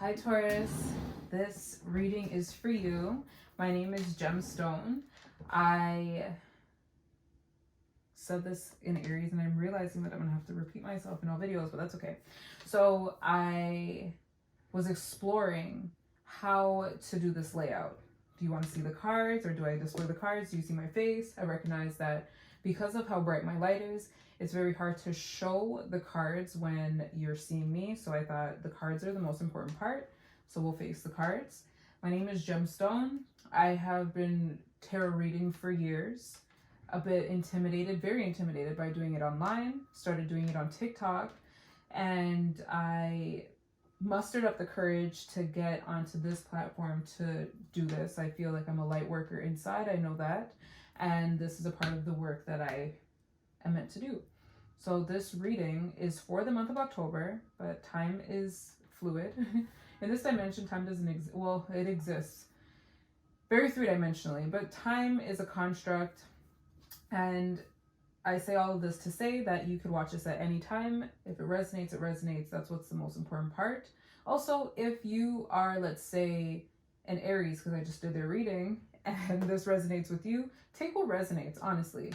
Hi Taurus, this reading is for you. My name is Gemstone. I said this in Aries and I'm realizing that I'm gonna have to repeat myself in all videos, but that's okay. So I was exploring how to do this layout. Do you want to see the cards, or do I display the cards? Do you see my face? I recognize that because of how bright my light is, it's very hard to show the cards when you're seeing me. So I thought the cards are the most important part. So we'll face the cards. My name is Gemstone. I have been tarot reading for years. A bit intimidated, very intimidated by doing it online. Started doing it on TikTok. And I mustered up the courage to get onto this platform to do this. I feel like I'm a light worker inside. I know that. And this is a part of the work that I am meant to do. So this reading is for the month of October, but time is fluid. In this dimension, time doesn't exist. Well, it exists very three-dimensionally, but time is a construct. And I say all of this to say that you could watch this at any time. If it resonates, it resonates. That's what's the most important part. Also, if you are, let's say, an Aries, because I just did their reading, and this resonates with you, take what resonates, honestly.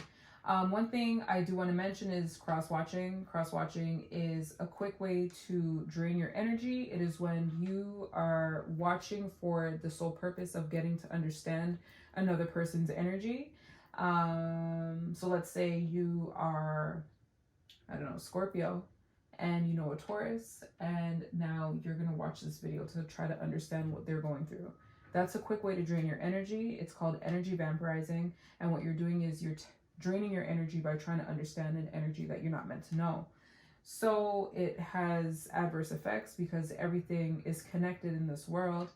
One thing I do want to mention is cross-watching. Cross-watching is a quick way to drain your energy. It is when you are watching for the sole purpose of getting to understand another person's energy. So let's say you are, I don't know, Scorpio, and you know a Taurus, and now you're going to watch this video to try to understand what they're going through. That's a quick way to drain your energy. It's called energy vampirizing, and what you're doing is you're draining your energy by trying to understand an energy that you're not meant to know. So it has adverse effects because everything is connected in this world.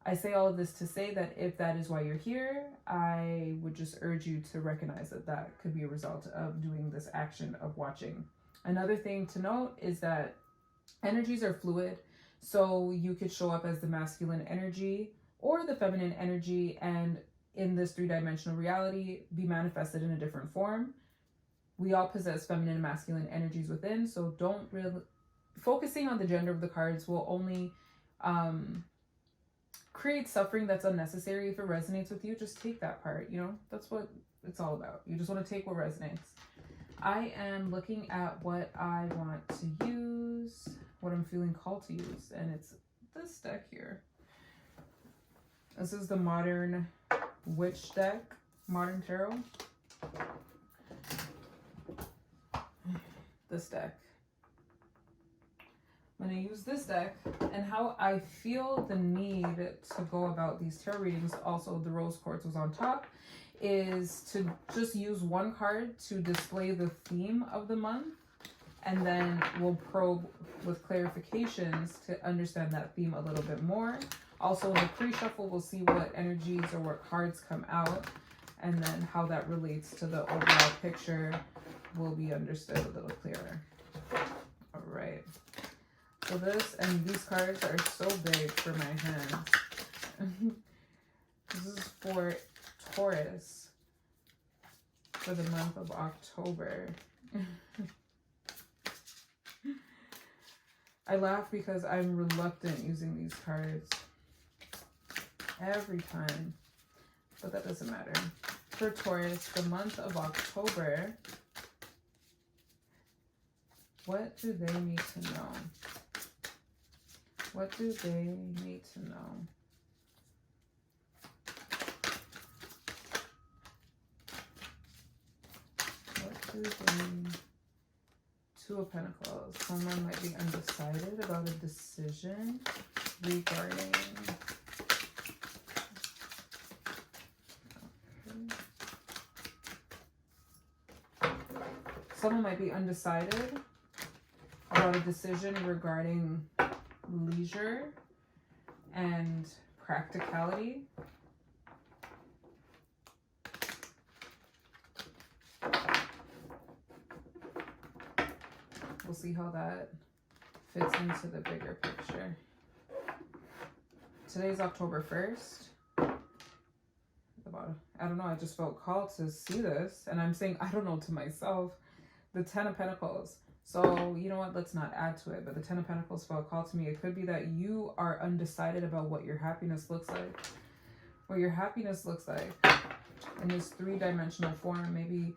I say all of this to say that if that is why you're here, I would just urge you to recognize that that could be a result of doing this action of watching. Another thing to note is that energies are fluid. So you could show up as the masculine energy or the feminine energy, and in this three-dimensional reality, be manifested in a different form. We all possess feminine and masculine energies within, so don't really... Focusing on the gender of the cards will only create suffering that's unnecessary. If it resonates with you, just take that part, you know? That's what it's all about. You just want to take what resonates. I am looking at what I want to use, what I'm feeling called to use, and it's this deck here. This is the Modern Witch deck, Modern Tarot. This deck. I'm going to use this deck, and how I feel the need to go about these tarot readings, also the rose quartz was on top, is to just use one card to display the theme of the month, and then we'll probe with clarifications to understand that theme a little bit more. Also in the pre-shuffle, we'll see what energies or what cards come out, and then how that relates to the overall picture will be understood a little clearer. All right. So this and these cards are so big for my hands. This is for Taurus for the month of October. I laugh because I'm reluctant using these cards every time, but that doesn't matter. For Taurus, the month of October, what do they need to know? What do they need to know? What do they... Two of Pentacles. Someone might be undecided about a decision regarding... Someone might be undecided about a decision regarding leisure and practicality. We'll see how that fits into the bigger picture. Today's October 1st. I don't know, I just felt called to see this. And I'm saying, I don't know, to myself. The Ten of Pentacles. So, you know what? Let's not add to it. But the Ten of Pentacles felt called to me. It could be that you are undecided about what your happiness looks like. What your happiness looks like in this three-dimensional form. Maybe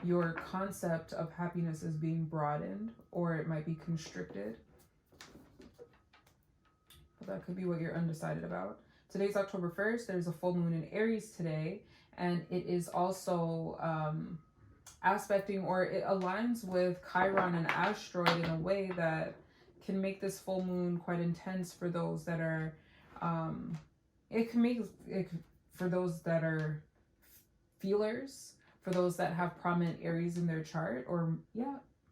your concept of happiness is being broadened, or it might be constricted. But that could be what you're undecided about. Today's October 1st. There's a full moon in Aries today. And it is also aspecting, or it aligns with Chiron and asteroid in a way that can make this full moon quite intense for those that are it can make it for those that are feelers, for those that have prominent Aries in their chart, or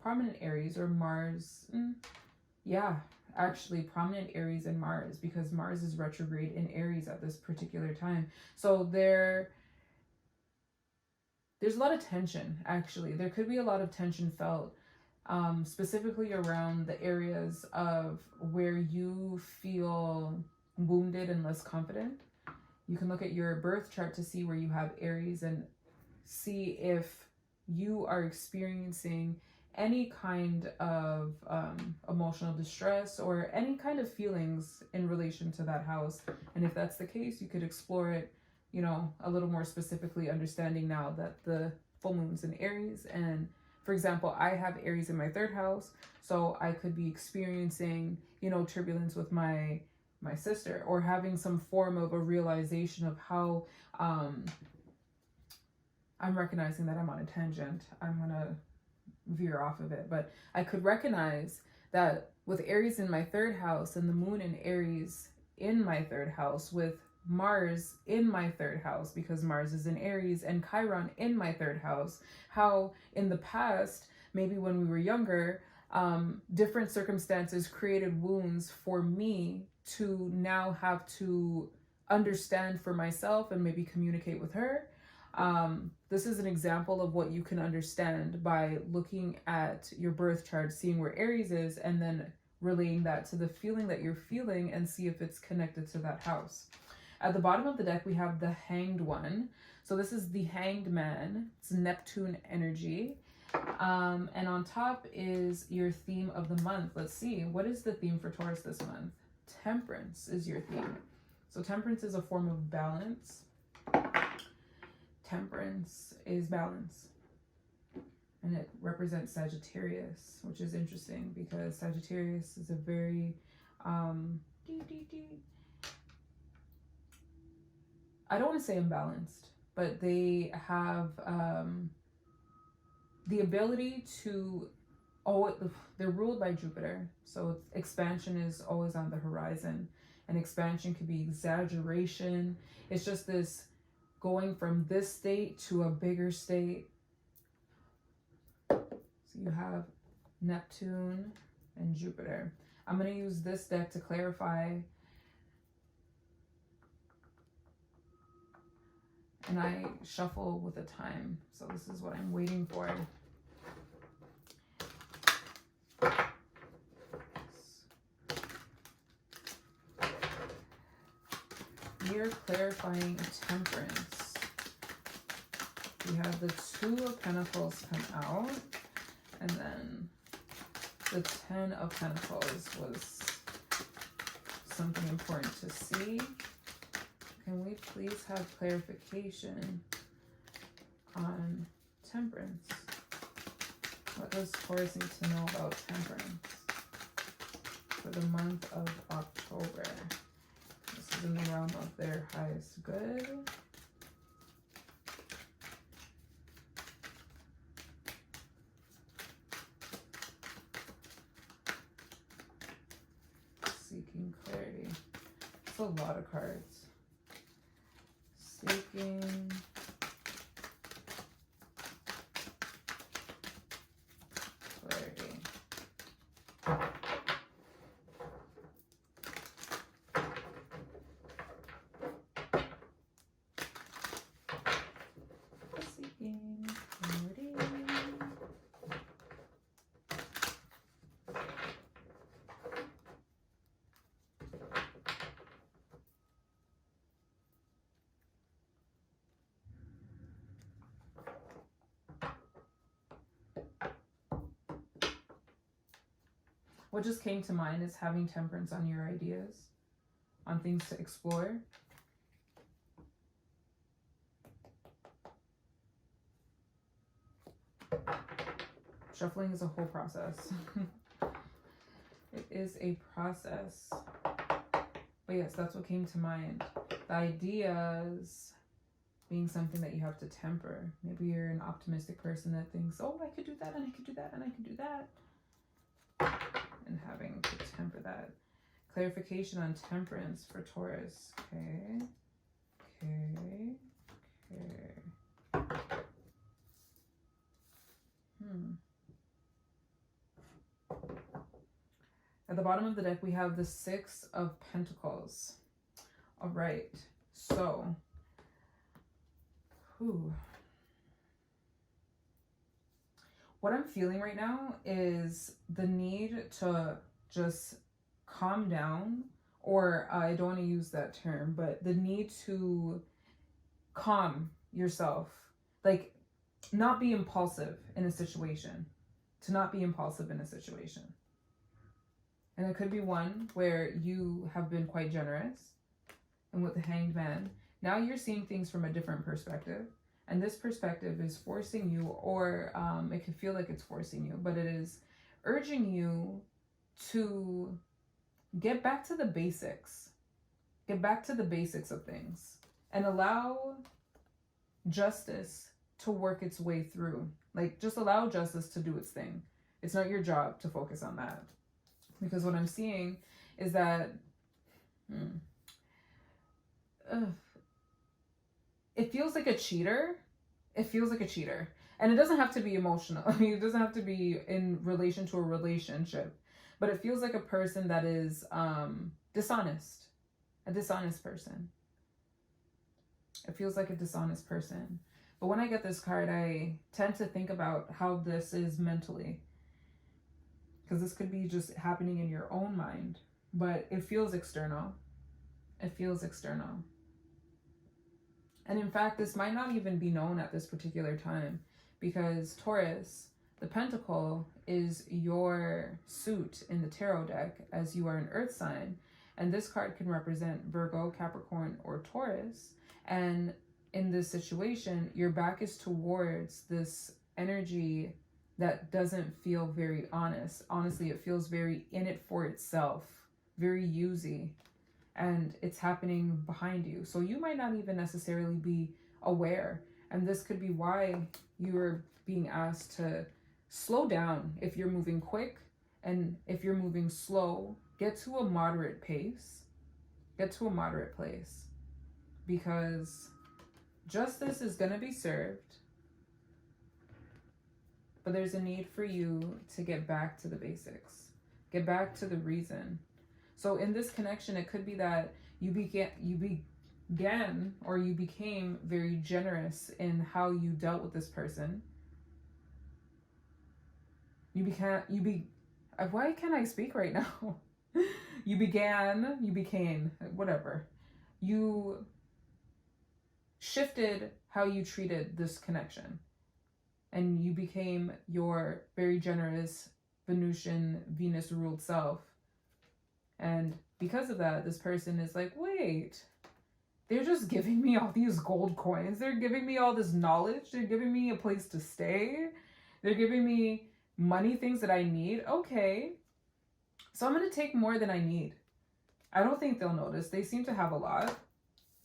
prominent Aries or Mars. Actually prominent Aries and Mars, because Mars is retrograde in Aries at this particular time. So there's a lot of tension, actually. There could be a lot of tension felt, specifically around the areas of where you feel wounded and less confident. You can look at your birth chart to see where you have Aries and see if you are experiencing any kind of emotional distress or any kind of feelings in relation to that house. And if that's the case, you could explore it, you know, a little more specifically, understanding now that the full moon's in Aries. And for example, I have Aries in my 3rd house, so I could be experiencing, you know, turbulence with my sister, or having some form of a realization of how I'm recognizing that I'm on a tangent. I'm gonna veer off of it, but I could recognize that with Aries in my 3rd house and the moon in Aries in my 3rd house, with Mars in my 3rd house, because Mars is in Aries, and Chiron in my 3rd house, how in the past, maybe when we were younger, different circumstances created wounds for me to now have to understand for myself and maybe communicate with her. This is an example of what you can understand by looking at your birth chart, seeing where Aries is, and then relaying that to the feeling that you're feeling and see if it's connected to that house. At the bottom of the deck, we have the Hanged One. So this is the Hanged Man. It's Neptune energy. And on top is your theme of the month. Let's see. What is the theme for Taurus this month? Temperance is your theme. So temperance is a form of balance. Temperance is balance. And it represents Sagittarius, which is interesting because Sagittarius is a very I don't want to say imbalanced, but they have the ability to, they're ruled by Jupiter. So expansion is always on the horizon, and expansion could be exaggeration. It's just this going from this state to a bigger state. So you have Neptune and Jupiter. I'm going to use this deck to clarify. And I shuffle with the time. So this is what I'm waiting for. You're clarifying temperance. We have the Two of Pentacles come out. And then the Ten of Pentacles was something important to see. Can we please have clarification on temperance? What does Taurus need to know about temperance for the month of October? This is in the realm of their highest good. Seeking clarity. It's a lot of cards. Seeking clarity. Seeking clarity. What just came to mind is having temperance on your ideas, on things to explore. Shuffling is a whole process. It is a process. But yes, that's what came to mind. The ideas being something that you have to temper. Maybe you're an optimistic person that thinks, oh, I could do that, and I could do that, and I could do that. And having to temper that. Clarification on temperance for Taurus. Okay. At the bottom of the deck, we have the Six of Pentacles. All right. So, what I'm feeling right now is the need to just calm down, or I don't want to use that term, but the need to calm yourself, like not be impulsive in a situation, to not be impulsive in a situation. And it could be one where you have been quite generous, and with the Hanged Man, now you're seeing things from a different perspective. And this perspective is forcing you, or it can feel like it's forcing you, but it is urging you to get back to the basics. Get back to the basics of things and allow justice to work its way through. Like, just allow justice to do its thing. It's not your job to focus on that. Because what I'm seeing is that it feels like a cheater. It feels like a cheater. And it doesn't have to be emotional. I mean, it doesn't have to be in relation to a relationship. But it feels like a person that is dishonest. A dishonest person. It feels like a dishonest person. But when I get this card, I tend to think about how this is mentally. Because this could be just happening in your own mind. But it feels external. It feels external. And in fact, this might not even be known at this particular time. Because Taurus, the Pentacle, is your suit in the tarot deck, as you are an earth sign. And this card can represent Virgo, Capricorn, or Taurus. And in this situation, your back is towards this energy that doesn't feel very honest. Honestly, it feels very in it for itself, very usy, and it's happening behind you. So you might not even necessarily be aware. And this could be why you're being asked to slow down if you're moving quick, and if you're moving slow, get to a moderate pace. Get to a moderate place. Because justice is going to be served. But there's a need for you to get back to the basics. Get back to the reason. So in this connection, it could be that you became very generous in how you dealt with this person. Why can't I speak right now? You became, whatever. You shifted how you treated this connection. And you became your very generous Venusian, Venus-ruled self. And because of that, this person is like, wait, they're just giving me all these gold coins. They're giving me all this knowledge. They're giving me a place to stay. They're giving me money, things that I need. Okay, so I'm going to take more than I need. I don't think they'll notice. They seem to have a lot.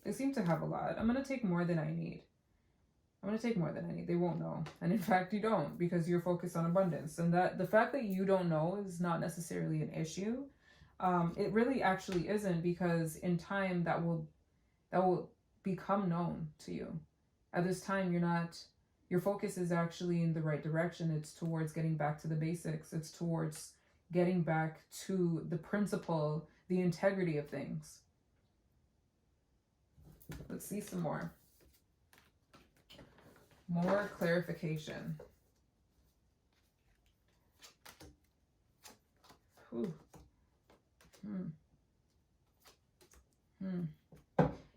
I'm going to take more than I need. They won't know. And in fact, you don't, because you're focused on abundance. And that the fact that you don't know is not necessarily an issue. It really actually isn't, because in time that will become known to you. At this time, your focus is actually in the right direction. It's towards getting back to the basics. It's towards getting back to the principle, the integrity of things. Let's see some more. More clarification.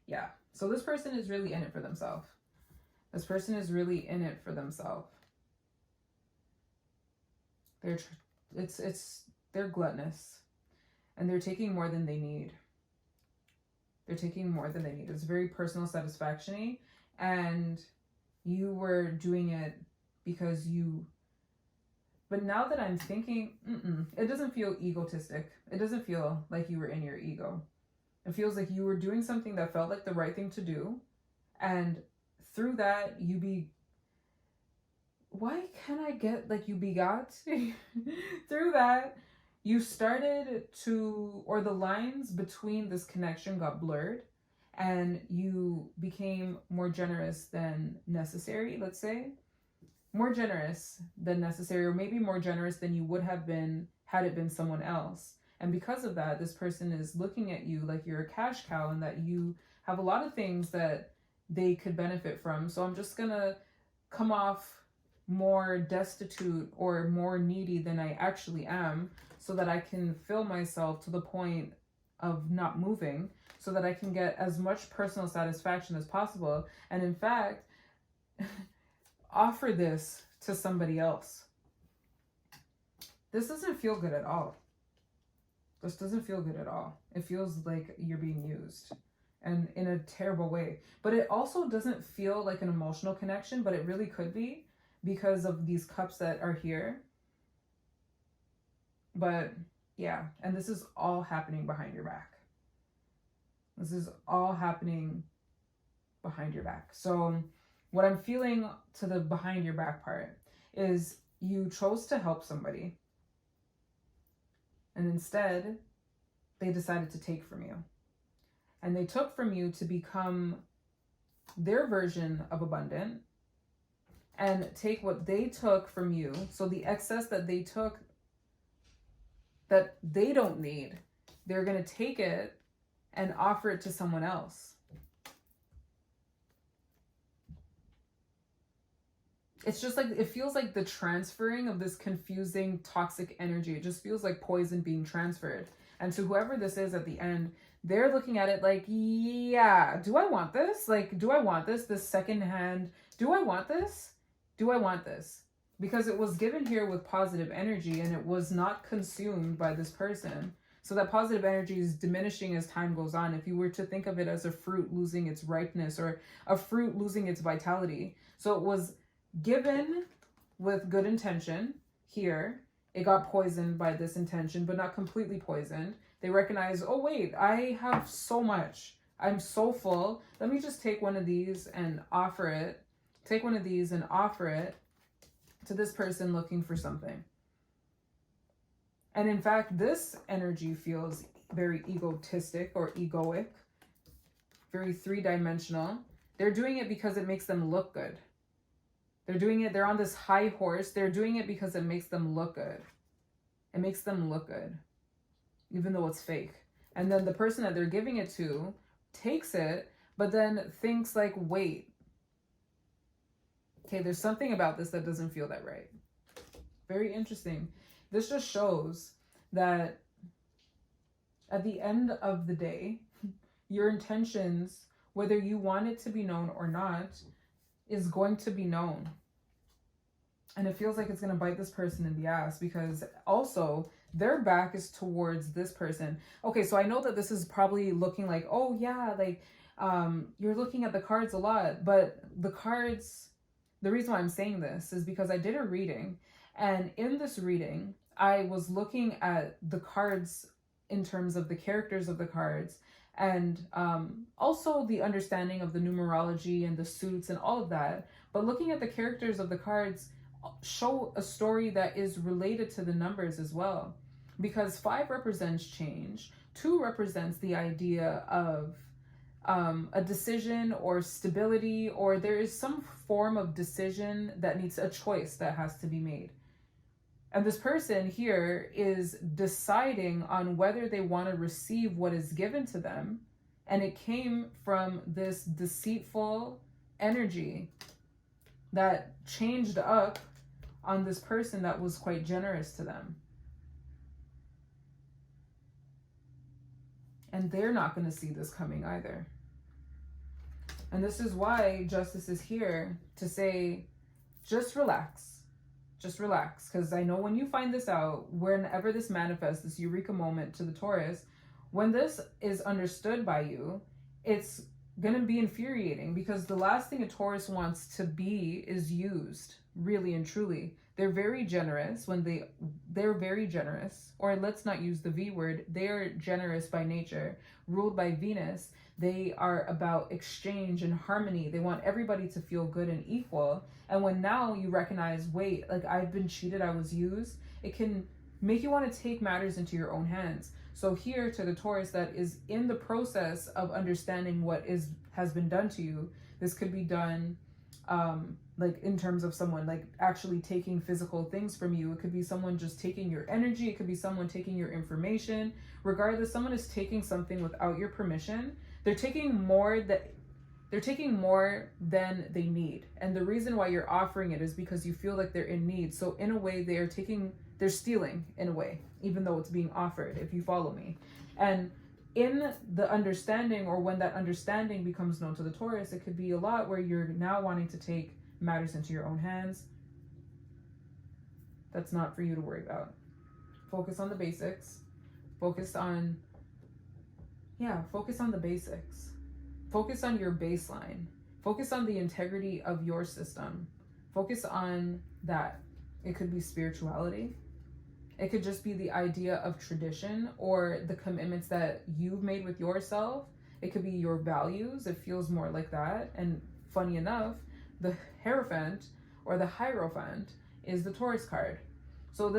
Yeah. So this person is really in it for themselves. They're they're gluttonous and they're taking more than they need. They're taking more than they need. It's very personal satisfaction-y, and you were doing it because you, but now that I'm thinking, it doesn't feel egotistic. It doesn't feel like you were in your ego. It feels like you were doing something that felt like the right thing to do, and through that why can't I get like you begot? Through that, you started to, or the lines between this connection got blurred, and you became more generous than necessary, let's say. More generous than necessary, or maybe more generous than you would have been had it been someone else. And because of that, this person is looking at you like you're a cash cow and that you have a lot of things that they could benefit from. So I'm just gonna come off more destitute or more needy than I actually am, so that I can fill myself to the point of not moving, so that I can get as much personal satisfaction as possible. And in fact, offer this to somebody else. This doesn't feel good at all. This doesn't feel good at all. It feels like you're being used, and in a terrible way. But it also doesn't feel like an emotional connection, but it really could be because of these cups that are here. But yeah, and this is all happening behind your back. This is all happening behind your back. So what I'm feeling to the behind your back part is you chose to help somebody, and instead they decided to take from you. And they took from you to become their version of abundant and take what they took from you. So the excess that they took that they don't need, they're going to take it and offer it to someone else. It's just like, it feels like the transferring of this confusing toxic energy. It just feels like poison being transferred. And to whoever this is at the end, they're looking at it like, yeah, do I want this? Like, do I want this secondhand? Do I want this? Do I want this? Because it was given here with positive energy and it was not consumed by this person. So that positive energy is diminishing as time goes on. If you were to think of it as a fruit losing its ripeness or a fruit losing its vitality. So it was given with good intention here. It got poisoned by this intention, but not completely poisoned. They recognize, oh wait, I have so much. I'm so full. Let me just take one of these and offer it. Take one of these and offer it to this person looking for something. And in fact, this energy feels very egotistic or egoic, very three-dimensional. They're doing it because it makes them look good. They're doing it, they're on this high horse. They're doing it because it makes them look good. It makes them look good, even though it's fake. And then the person that they're giving it to takes it, but then thinks like, wait, okay, there's something about this that doesn't feel that right. Very interesting. This just shows that at the end of the day, your intentions, whether you want it to be known or not, is going to be known. And it feels like it's going to bite this person in the ass, because also their back is towards this person. Okay, so I know that this is probably looking like, oh yeah, like you're looking at the cards a lot, but the cards, the reason why I'm saying this is because I did a reading, and in this reading, I was looking at the cards in terms of the characters of the cards, and also the understanding of the numerology and the suits and all of that. But looking at the characters of the cards show a story that is related to the numbers as well. Because 5 represents change, 2 represents the idea of a decision or stability, or there is some form of decision that needs a choice that has to be made. And this person here is deciding on whether they want to receive what is given to them. And it came from this deceitful energy that changed up on this person that was quite generous to them. And they're not going to see this coming either. And this is why Justice is here to say, just relax. Just relax, because I know when you find this out, whenever this manifests, this eureka moment to the Taurus, when this is understood by you, it's going to be infuriating, because the last thing a Taurus wants to be is used, really and truly. They're very generous when they're very generous, or let's not use the V word. They are generous by nature, ruled by Venus. They are about exchange and harmony. They want everybody to feel good and equal. And when now you recognize, wait, like I've been cheated, I was used, it can make you want to take matters into your own hands. So here to the Taurus that is in the process of understanding what has been done to you, this could be done like in terms of someone like actually taking physical things from you. It could be someone just taking your energy. It could be someone taking your information. Regardless, someone is taking something without your permission. They're taking more than they need. And the reason why you're offering it is because you feel like they're in need. So in a way, they're stealing in a way, even though it's being offered, if you follow me. And in the understanding, or when that understanding becomes known to the Taurus, it could be a lot where you're now wanting to take matters into your own hands. That's not for you to worry about. Focus on the basics. Focus on the basics. Focus on your baseline. Focus on the integrity of your system. Focus on that. It could be spirituality. It could just be the idea of tradition or the commitments that you've made with yourself. It could be your values. It feels more like that. And funny enough, the Hierophant or the Hierophant is the Taurus card. So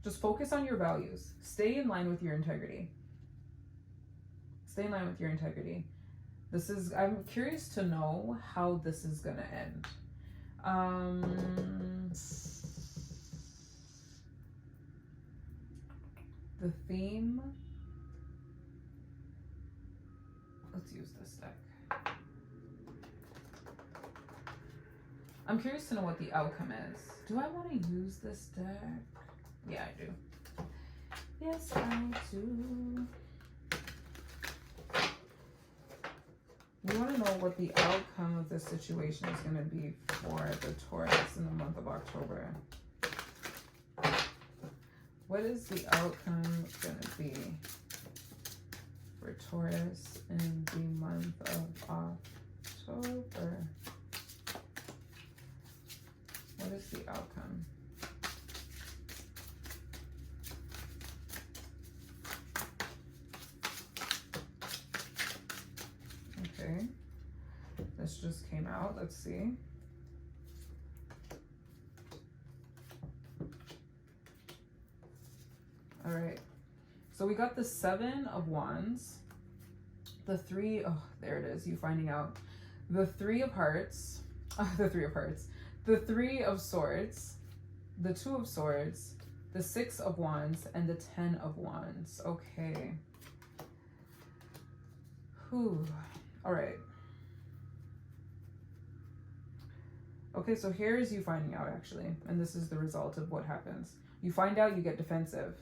just focus on your values. Stay in line with your integrity. Stay in line with your integrity. I'm curious to know how this is going to end. The theme. Let's use this deck. I'm curious to know what the outcome is. Do I want to use this deck? Yeah, I do. Yes, I do. We want to know what the outcome of this situation is going to be for the Taurus in the month of October. What is the outcome going to be for Taurus in the month of October? What is the outcome? Okay, this just came out. Let's see. All right, so we got the 7 of Wands, the 3, oh, there it is, you finding out, the 3 of Hearts, the 3 of Hearts, the 3 of Swords, the 2 of Swords, the 6 of Wands, and the 10 of Wands. Okay. Whew. All right. Okay, so here's you finding out, actually, and this is the result of what happens. You find out, you get defensive.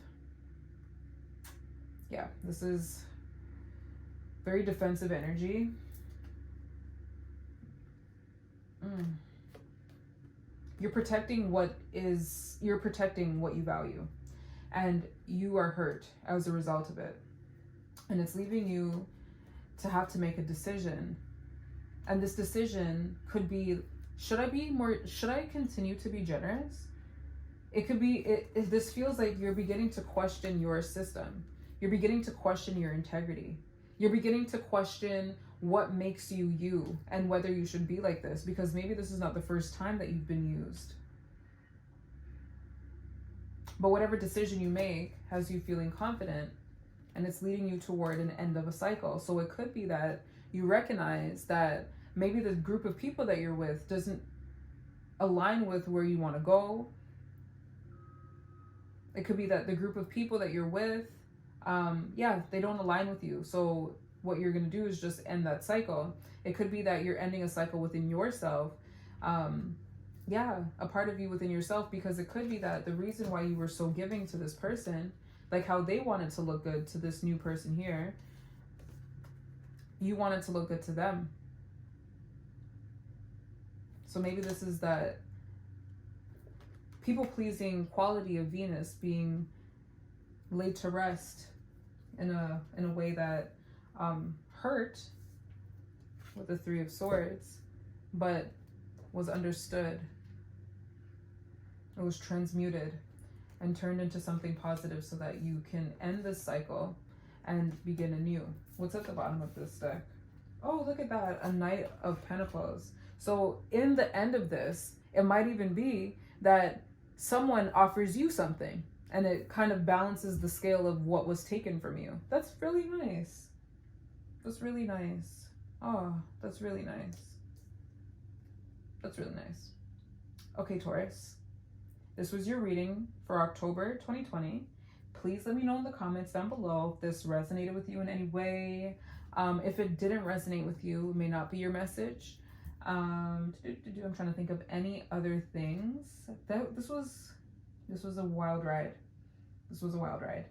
Yeah, this is very defensive energy. You're protecting what you value, and you are hurt as a result of it. And it's leaving you to have to make a decision. And this decision could be, should I continue to be generous? It could be, this feels like you're beginning to question your system. You're beginning to question your integrity. You're beginning to question what makes you you and whether you should be like this, because maybe this is not the first time that you've been used. But whatever decision you make has you feeling confident, and it's leading you toward an end of a cycle. So it could be that you recognize that maybe the group of people that you're with doesn't align with where you want to go. It could be that the group of people that you're with, they don't align with you. So what you're going to do is just end that cycle. It could be that you're ending a cycle within yourself. A part of you within yourself, because it could be that the reason why you were so giving to this person, like how they wanted to look good to this new person here, you wanted to look good to them. So maybe this is that people-pleasing quality of Venus being laid to rest in a way that hurt with the Three of Swords, but was understood. It was transmuted and turned into something positive so that you can end this cycle and begin anew. What's at the bottom of this deck? Oh, look at that, a Knight of Pentacles. So in the end of this, it might even be that someone offers you something and it kind of balances the scale of what was taken from you. That's really nice. That's really nice. Oh, that's really nice. That's really nice. Okay, Taurus. This was your reading for October 2020. Please let me know in the comments down below if this resonated with you in any way. If it didn't resonate with you, it may not be your message. I'm trying to think of any other things. This was a wild ride. This was a wild ride.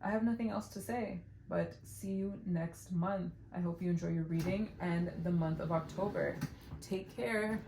I have nothing else to say, but see you next month. I hope you enjoy your reading and the month of October. Take care.